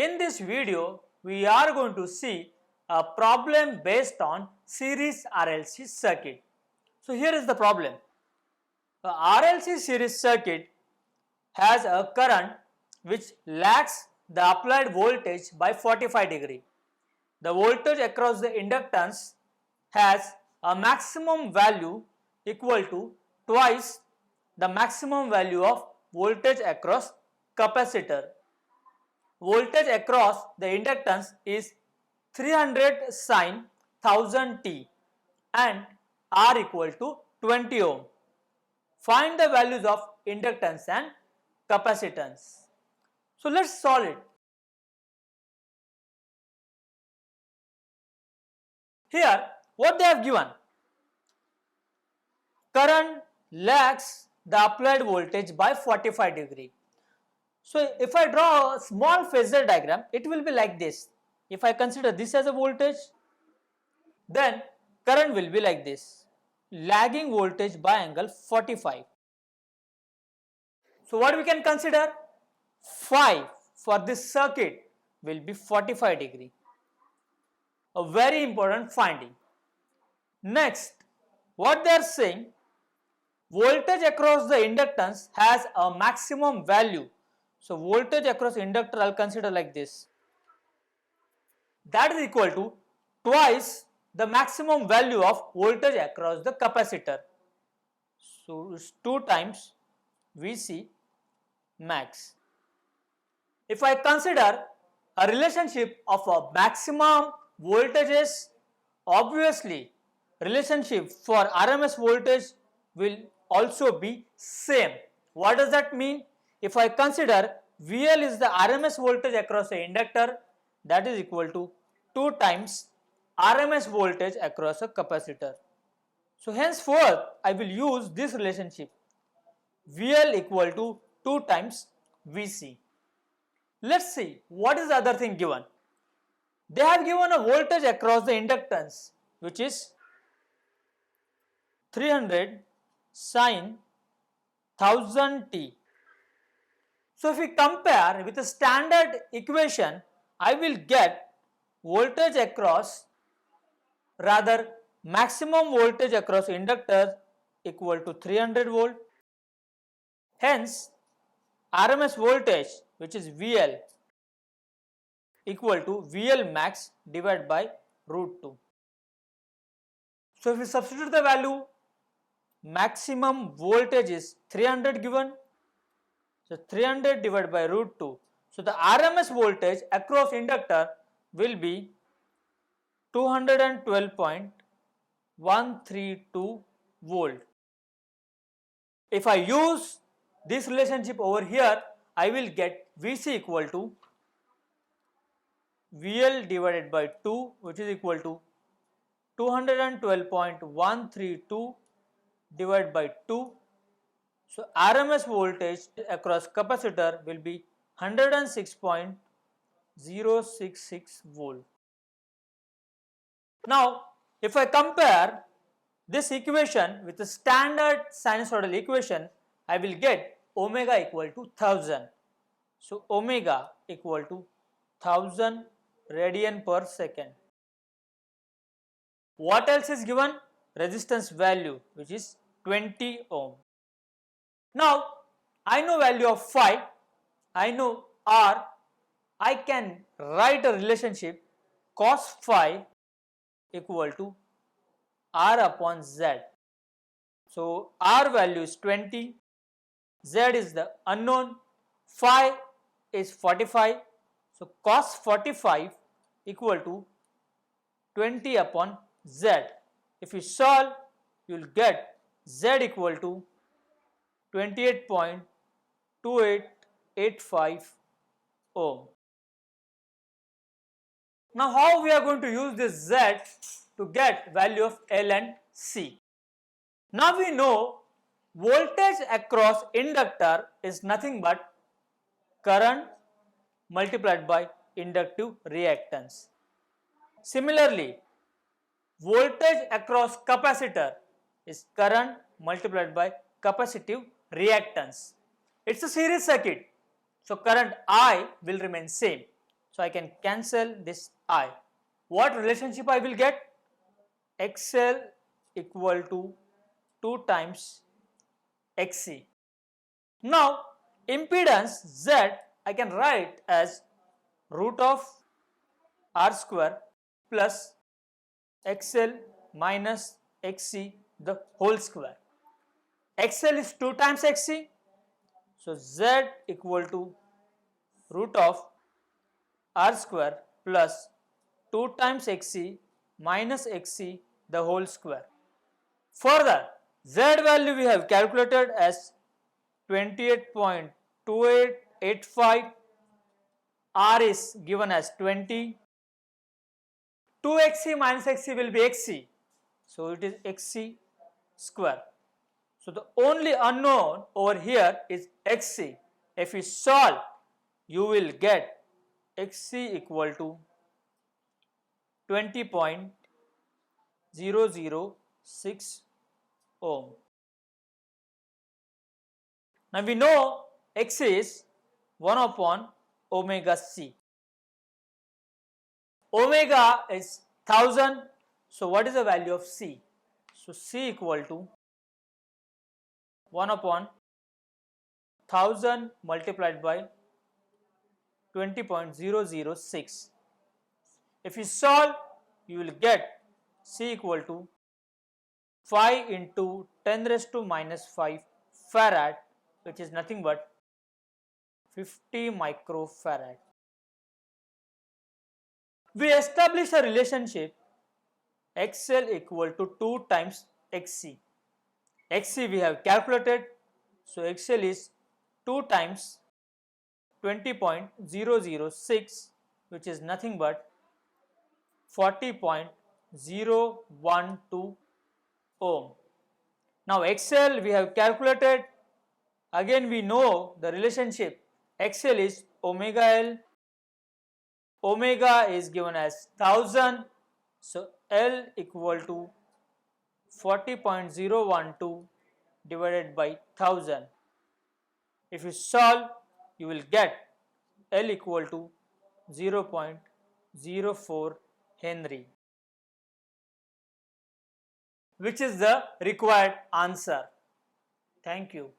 In this video, we are going to see a problem based on series RLC circuit. So here is the problem. A RLC series circuit has a current which lags the applied voltage by 45 degree. The voltage across the inductance has a maximum value equal to twice the maximum value of voltage across capacitor. Voltage across the inductance is 300 sin 1000 t and R equal to 20 ohm. Find the values of inductance and capacitance. So let's solve it. Here what they have given, current lags the applied voltage by 45 degree. So if I draw a small phasor diagram, it will be like this. If I consider this as a voltage, then current will be like this, lagging voltage by angle 45. So what we can consider, phi for this circuit will be 45 degree. A very important finding. Next, what they are saying, voltage across the inductance has a maximum value. So voltage across inductor I will consider like this. That is equal to twice the maximum value of voltage across the capacitor. So it's 2 times Vc max. If I consider a relationship of a maximum voltages, obviously relationship for RMS voltage will also be same. What does that mean? If I consider VL is the RMS voltage across a inductor, that is equal to 2 times RMS voltage across a capacitor. So henceforth I will use this relationship, VL equal to 2 times Vc. Let's see what is the other thing given. They have given a voltage across the inductance which is 300 sin 1000 t. So if we compare with a standard equation, I will get voltage across, rather maximum voltage across inductor equal to 300 volt. Hence RMS voltage which is VL equal to VL max divided by root 2. So if we substitute the value, maximum voltage is 300 given. So 300 divided by root 2. So the RMS voltage across inductor will be 212.132 volt. If I use this relationship over here, I will get Vc equal to VL divided by 2, which is equal to 212.132 divided by 2. So RMS voltage across capacitor will be 106.066 volt. Now if I compare this equation with the standard sinusoidal equation, I will get omega equal to 1000. So omega equal to 1000 radian per second. What else is given? Resistance value which is 20 ohm. Now I know value of phi, I know R, I can write a relationship cos phi equal to R upon Z. So R value is 20, Z is the unknown, phi is 45. So cos 45 equal to 20 upon Z. If you solve, you will get Z equal to 28.2885 ohm. Now how we are going to use this Z to get value of L and C? Now we know voltage across inductor is nothing but current multiplied by inductive reactance. Similarly, voltage across capacitor is current multiplied by capacitive reactance. It's a series circuit, so current I will remain same. So I can cancel this I. What relationship I will get? XL equal to 2 times XC. Now impedance Z I can write as root of R square plus XL minus XC the whole square. XL is 2 times XC, so Z equal to root of R square plus 2 times XC minus XC the whole square. Further, Z value we have calculated as 28.2885, R is given as 20, 2XC minus XC will be XC, so it is XC square. So the only unknown over here is XC. If you solve, you will get XC equal to 20.006 ohm. Now we know X is 1 upon omega C. Omega is 1000, so what is the value of C? So C equal to 1 upon 1000 multiplied by 20.006. If you solve, you will get C equal to 5 into 10 raised to minus 5 farad, which is nothing but 50 microfarad. We establish a relationship XL equal to 2 times XC. XC we have calculated, so XL is 2 times 20.006, which is nothing but 40.012 ohm. Now XL we have calculated, again we know the relationship XL is omega L, omega is given as 1000, so L equal to 40.012 divided by 1000. If you solve, you will get L equal to 0.04 Henry, which is the required answer. Thank you.